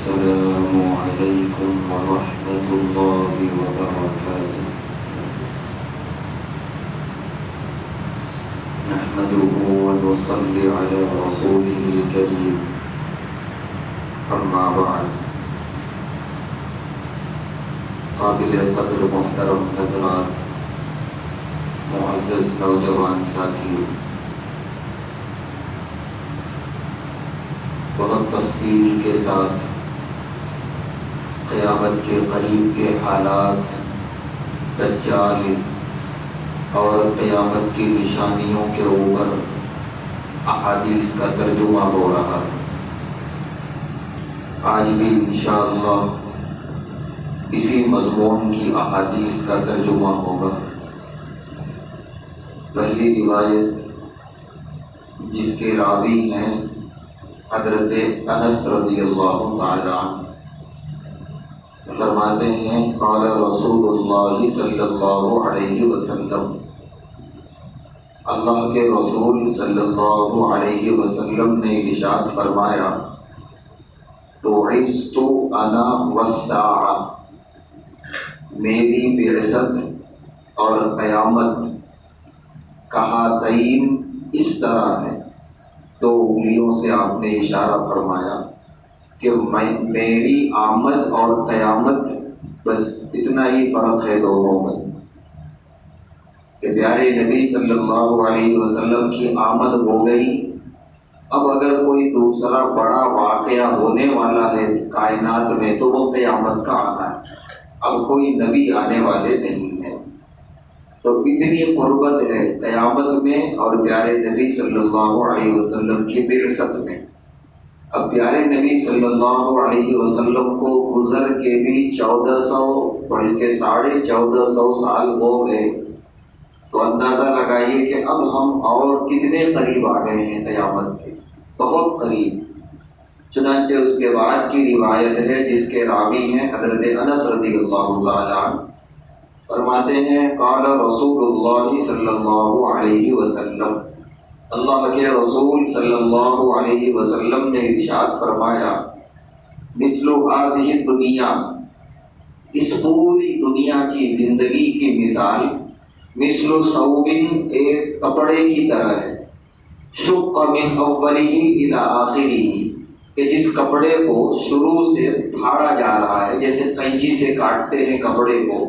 السلام عليكم ورحمة الله وبركاته. نحمده ونصلي على رسوله الكريم. أما بعد، قابل قدر محترم حضرات، معزز نوجوان ساتھی، بہت تفصیل کے ساتھ قیامت کے قریب کے حالات، دجال اور قیامت کی نشانیوں کے اوپر احادیث کا ترجمہ ہو رہا ہے۔ آج بھی انشاءاللہ اسی مضمون کی احادیث کا ترجمہ ہوگا۔ پہلی روایت جس کے راوی ہیں حضرت انس رضی اللہ تعالی عنہ، فرماتے ہیں قال رسول اللہ صلی اللہ علیہ وسلم، اللہ کے رسول صلی اللہ علیہ وسلم نے ارشاد فرمایا، بعثت انا والساعہ، میری بعثت اور قیامت کہاتین اس طرح ہے۔ دو انگلیوں سے آپ نے اشارہ فرمایا کہ میری آمد اور قیامت بس اتنا ہی فرق ہے دونوں میں، کہ پیارے نبی صلی اللہ علیہ وسلم کی آمد ہو گئی۔ اب اگر کوئی دوسرا بڑا واقعہ ہونے والا ہے کائنات میں تو وہ قیامت کا آنا ہے، اب کوئی نبی آنے والے نہیں ہیں۔ تو اتنی قربت ہے قیامت میں اور پیارے نبی صلی اللہ علیہ وسلم کی بعثت میں۔ اب پیارے نبی صلی اللہ علیہ وسلم کو گزر کے بھی 1400 بلکہ 1450 سال ہو گئے، تو اندازہ لگائیے کہ اب ہم اور کتنے قریب آ گئے ہیں قیامت کے، بہت قریب۔ چنانچہ اس کے بعد کی روایت ہے جس کے راوی ہیں حضرت انس رضی اللہ تعالی عنہ، فرماتے ہیں قال رسول اللہ صلی اللہ علیہ وسلم، اللہ کے رسول صلی اللہ علیہ وسلم نے ارشاد فرمایا، مثل هذه الدنیا، اس پوری دنیا کی زندگی کی مثال، مثل ثوب، ایک کپڑے کی طرح ہے، شق من اوله الى آخره، کہ جس کپڑے کو شروع سے پھاڑا جا رہا ہے، جیسے قینچی سے کاٹتے ہیں کپڑے کو،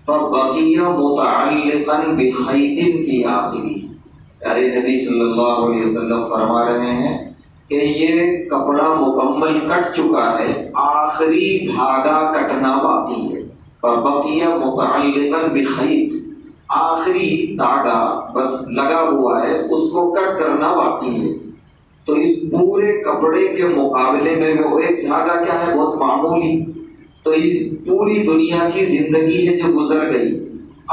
فَبَقِيَ مُتَعَلِّقًا بِخَيْطٍ فِي آخِرِهِ، پیارے نبی صلی اللہ علیہ وسلم فرما رہے ہیں کہ یہ کپڑا مکمل کٹ چکا ہے، آخری دھاگا کٹنا باقی ہے۔ فَبَقِيَ مُتَعَلِّقًا بِخَيْطٍ، آخری دھاگا بس لگا ہوا ہے، اس کو کٹ کرنا باقی ہے۔ تو اس پورے کپڑے کے مقابلے میں وہ ایک دھاگا کیا ہے، بہت معمولی۔ تو اس پوری دنیا کی زندگی ہے جو گزر گئی،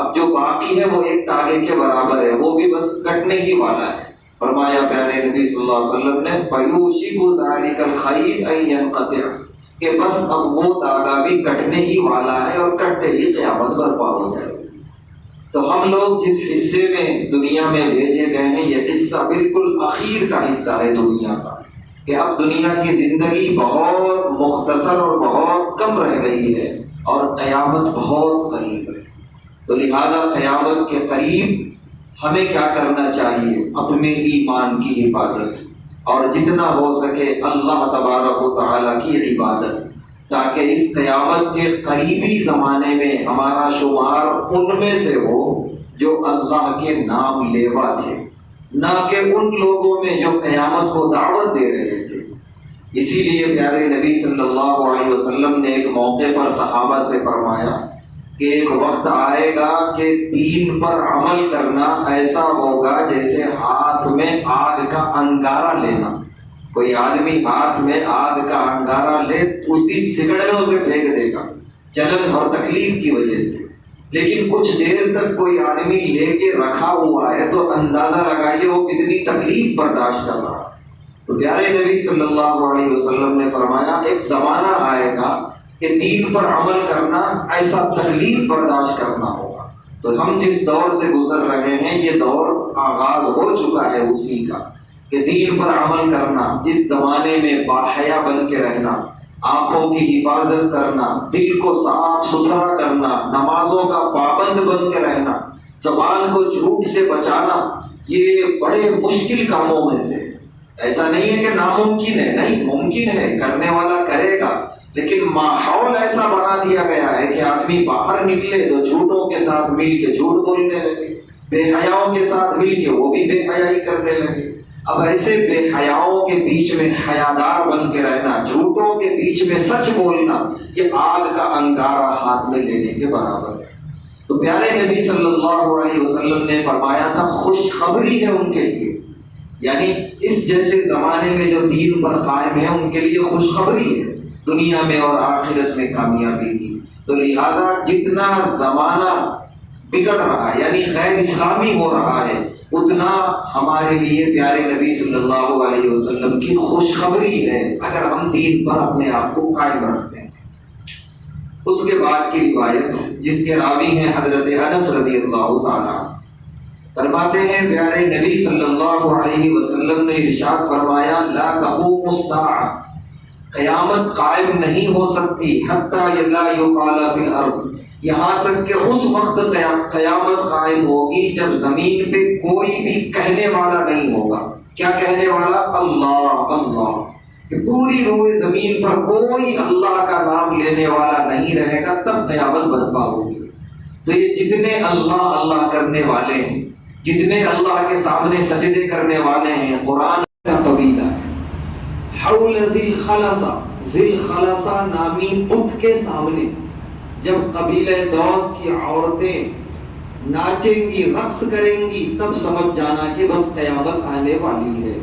اب جو باقی ہے وہ ایک دھاگے کے برابر ہے، وہ بھی بس کٹنے ہی والا ہے۔ فرمایا پیارے نبی صلی اللہ علیہ وسلم نے فَيُوشِكُ ذَلِكَ الْخَيْطُ أَن يَنْقَطِعَ، کہ بس اب وہ دھاگا بھی کٹنے ہی والا ہے اور کٹتے ہی قیامت برپا ہو جائے گی۔ تو ہم لوگ جس حصے میں دنیا میں بھیجے گئے ہیں، یہ حصہ بالکل اخیر کا حصہ ہے دنیا کا، کہ اب دنیا کی زندگی بہت مختصر اور بہت کم رہ گئی ہے اور قیامت بہت قریب ہے۔ تو لہذا قیامت کے قریب ہمیں کیا کرنا چاہیے، اپنے ایمان کی حفاظت اور جتنا ہو سکے اللہ تبارک و تعالیٰ کی عبادت، تاکہ اس قیامت کے قریبی زمانے میں ہمارا شمار ان میں سے ہو جو اللہ کے نام لیوا تھے، نہ کہ ان لوگوں میں جو قیامت کو دعوت دے رہے تھے۔ اسی لیے پیارے نبی صلی اللہ علیہ وسلم نے ایک موقع پر صحابہ سے فرمایا کہ ایک وقت آئے گا کہ دین پر عمل کرنا ایسا ہوگا جیسے ہاتھ میں آگ کا انگارہ لینا۔ کوئی آدمی ہاتھ میں آگ کا انگارہ لے اسی سگڑ میں اسے پھینک دے گا، جلن اور تکلیف کی وجہ سے، لیکن کچھ دیر تک کوئی آدمی لے کے رکھا ہوا ہے تو اندازہ لگائیے وہ کتنی تکلیف برداشت کر رہا ہے۔ تو پیارے نبی صلی اللہ علیہ وسلم نے فرمایا ایک زمانہ آئے گا کہ دین پر عمل کرنا ایسا تکلیف برداشت کرنا ہوگا۔ تو ہم جس دور سے گزر رہے ہیں یہ دور آغاز ہو چکا ہے اسی کا، کہ دین پر عمل کرنا، اس زمانے میں باحیا بن کے رہنا، آنکھوں کی حفاظت کرنا، دل کو صاف ستھرا کرنا، نمازوں کا پابند بن کے رہنا، زبان کو جھوٹ سے بچانا، یہ بڑے مشکل کاموں میں سے۔ ایسا نہیں ہے کہ ناممکن ہے، نہیں، ممکن ہے، کرنے والا کرے گا، لیکن ماحول ایسا بنا دیا گیا ہے کہ آدمی باہر نکلے تو جھوٹوں کے ساتھ مل کے جھوٹ بولنے لگے، بے حیاؤں کے ساتھ مل کے وہ بھی بے حیائی کرنے لگے۔ اب ایسے بے حیاؤں کے بیچ میں حیادار بن کے رہنا، جھوٹوں کے بیچ میں سچ بولنا، یہ آگ کا انگارہ ہاتھ میں لینے کے برابر ہے۔ تو پیارے نبی صلی اللہ علیہ وسلم نے فرمایا تھا خوشخبری ہے ان کے لیے، یعنی اس جیسے زمانے میں جو دین پر قائم ہے ان کے لیے خوشخبری ہے، دنیا میں اور آخرت میں کامیابی کی۔ تو لہذا جتنا زمانہ بگڑ رہا ہے یعنی غیر اسلامی ہو رہا ہے، اتنا ہمارے لیے پیارے نبی صلی اللہ علیہ وسلم کی خوشخبری ہے اگر ہم دین پر اپنے آپ کو قائم رکھتے ہیں۔ اس کے بعد کی روایت جس کے راوی ہیں حضرت انس رضی اللہ تعالیٰ، فرماتے ہیں پیارے نبی صلی اللہ علیہ وسلم نے ارشاد فرمایا لا تقوم الساعہ، قیامت قائم نہیں ہو سکتی حتی لا یقال فی الارض، یہاں تک کہ اس وقت قیامت قائم ہوگی جب زمین پہ کوئی بھی کہنے والا نہیں ہوگا۔ کیا کہنے والا؟ اللہ اللہ، کہ پوری روئے زمین پر کوئی اللہ کا نام لینے والا نہیں رہے گا، تب قیامت برپا ہوگی۔ تو یہ جتنے اللہ اللہ کرنے والے ہیں، جتنے اللہ کے سامنے سجدے کرنے والے ہیں، قرآن کا قبیلہ ہے حول ذی خلصہ، ذی خلصہ نامی بت کے سامنے جب قبیلہ دوس کی عورتیں ناچیں گی، رقص کریں گی، تب سمجھ جانا کہ بس قیامت آنے والی ہے۔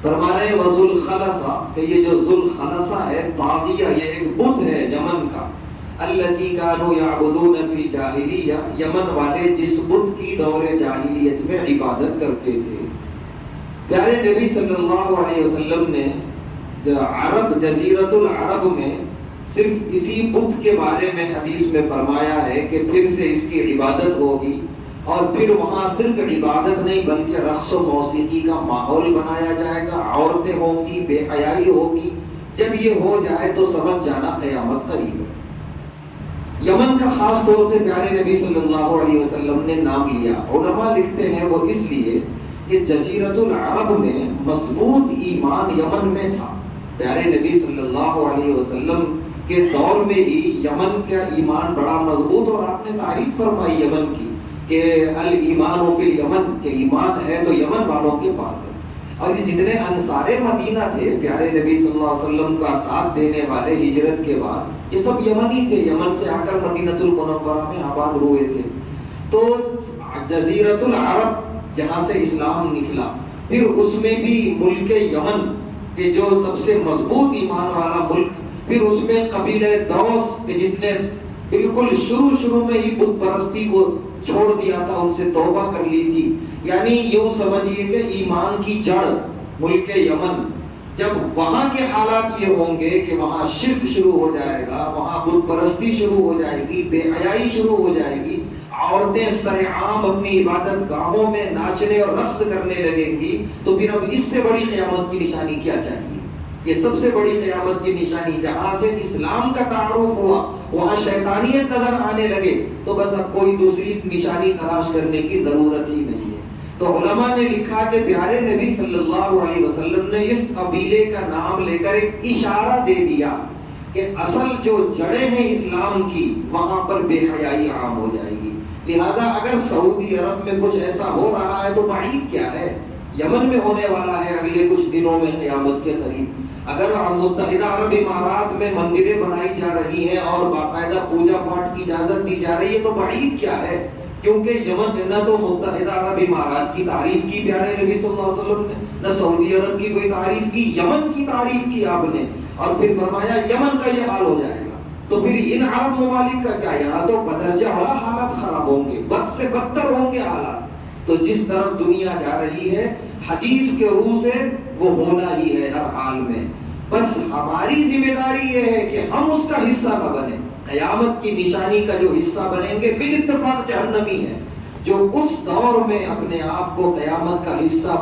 فرما رہے ہیں وذوالخلصہ، کہ یہ جو ذوالخلصہ ہے طاغیہ، یہ ایک بت ہے یمن کا، الذی کانوا یعبدون فی الجاہلیہ، یمن والے جس بت کی دور جاہلیت میں عبادت کرتے تھے۔ پیارے نبی صلی اللہ علیہ وسلم نے عرب جزیرۃ العرب میں صرف اسی بت کے بارے میں حدیث میں فرمایا ہے کہ پھر سے اس کی عبادت ہوگی، اور پھر وہاں صرف عبادت نہیں بلکہ رقص و موسیقی کا ماحول بنایا جائے گا، عورتیں ہوں گی، بے حیائی ہوگی۔ جب یہ ہو جائے تو سمجھ جانا قیامت قریب ہے۔ یمن کا خاص طور سے پیارے نبی صلی اللہ علیہ وسلم نے نام لیا، علماء لکھتے ہیں وہ اس لیے کہ جزیرۃ العرب میں مضبوط ایمان یمن میں تھا۔ پیارے نبی صلی اللہ علیہ وسلم کے دور میں ہی یمن کا ایمان بڑا مضبوط، اور آپ نے تعریف فرمائی یمن کی کہ الایمان فی الیمن، کہ ایمان ہے تو یمن والوں کے پاس ہے۔ اور یہ جتنے انصار مدینہ تھے پیارے نبی صلی اللہ علیہ وسلم کا ساتھ دینے والے ہجرت کے بعد، یہ سب یمنی تھے، یمن سے آ کر مدینہ المنورہ میں آباد ہوئے تھے۔ تو جزیرۃ العرب جہاں سے اسلام نکلا، پھر اس میں بھی ملک یمن کہ جو سب سے مضبوط ایمان والا ملک، پھر اس میں قبیلہ دوس کہ جس نے بالکل شروع میں ہی بت پرستی کو چھوڑ دیا تھا، ان سے توبہ کر لی تھی۔ یعنی یوں سمجھیے کہ ایمان کی جڑ ملک یمن، جب وہاں کے حالات یہ ہوں گے کہ وہاں شرک شروع ہو جائے گا، وہاں بت پرستی شروع ہو جائے گی، بے حیائی شروع ہو جائے گی، عورتیں سرعام اپنی عبادت گاہوں میں ناچنے اور رقص کرنے لگیں گی، تو پھر اب اس سے بڑی قیامت کی نشانی کیا چاہیے؟ یہ سب سے بڑی قیامت کی نشانی، جہاں سے اسلام کا تعارف ہوا وہاں شیطانیت نظر آنے لگے، تو بس اب کوئی دوسری نشانی تلاش کرنے کی ضرورت ہی نہیں ہے۔ تو علماء نے لکھا کہ پیارے نبی صلی اللہ علیہ وسلم نے اس قبیلے کا نام لے کر ایک اشارہ دے دیا کہ اصل جو جڑیں ہیں اسلام کی، وہاں پر بے حیائی عام ہو جائے گی۔ لہذا اگر سعودی عرب میں کچھ ایسا ہو رہا ہے تو بعید کیا ہے، یمن میں ہونے والا ہے اگلے کچھ دنوں میں قیامت کے قریب۔ اگر متحدہ عرب امارات میں مندریں بنائی جا رہی ہیں اور باقاعدہ پوجا پاٹ کی اجازت دی جا رہی ہے تو بعید کیا ہے، کیونکہ یمن نہ تو متحدہ عرب امارات کی تعریف کی پیارے نبی صلی اللہ علیہ وسلم نے، نہ سعودی عرب کی کوئی تعریف کی، یمن کی تعریف کی آپ نے، اور پھر فرمایا یمن کا یہ حال ہو جائے گا۔ تو پھر ان عرب ممالک کا کیا، یہاں تو بدرجہ والا حالات خراب ہوں گے، بد سے بدتر ہوں گے حالات۔ تو جس طرف دنیا جا رہی ہے حدیث کے روح سے وہ ہونا ہی ہے ہر حال میں، بس ہماری ذمہ داری یہ ہے کہ ہم اس کا حصہ نہ بنیں۔ قیامت کی نشانی کا جو حصہ بنیں گے بالاتفاق جہنمی ہے، جو اس دور میں اپنے آپ کو قیامت کا حصہ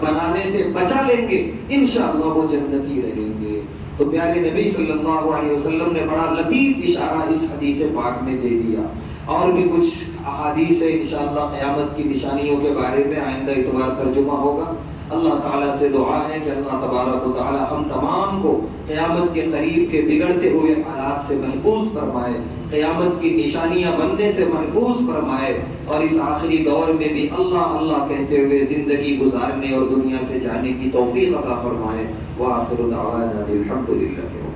بنانے سے بچا لیں گے، انشاءاللہ وہ جنتی رہیں گے۔ تو پیارے نبی صلی اللہ علیہ وسلم نے بڑا لطیف اشارہ اس حدیث پاک میں دے دیا. اور بھی کچھ احادیث ہے انشاءاللہ قیامت کی نشانیوں کے بارے میں آئندہ اتوار ترجمہ ہوگا. اللہ تعالیٰ سے دعا ہے کہ اللہ تبارک و تعالیٰ ہم تمام کو قیامت کے قریب کے بگڑتے ہوئے حالات سے محفوظ فرمائے, قیامت کی نشانیاں بننے سے محفوظ فرمائے, اور اس آخری دور میں بھی اللہ اللہ کہتے ہوئے زندگی گزارنے اور دنیا سے جانے کی توفیق عطا فرمائے. وآخر دعوانا الحمدللہ.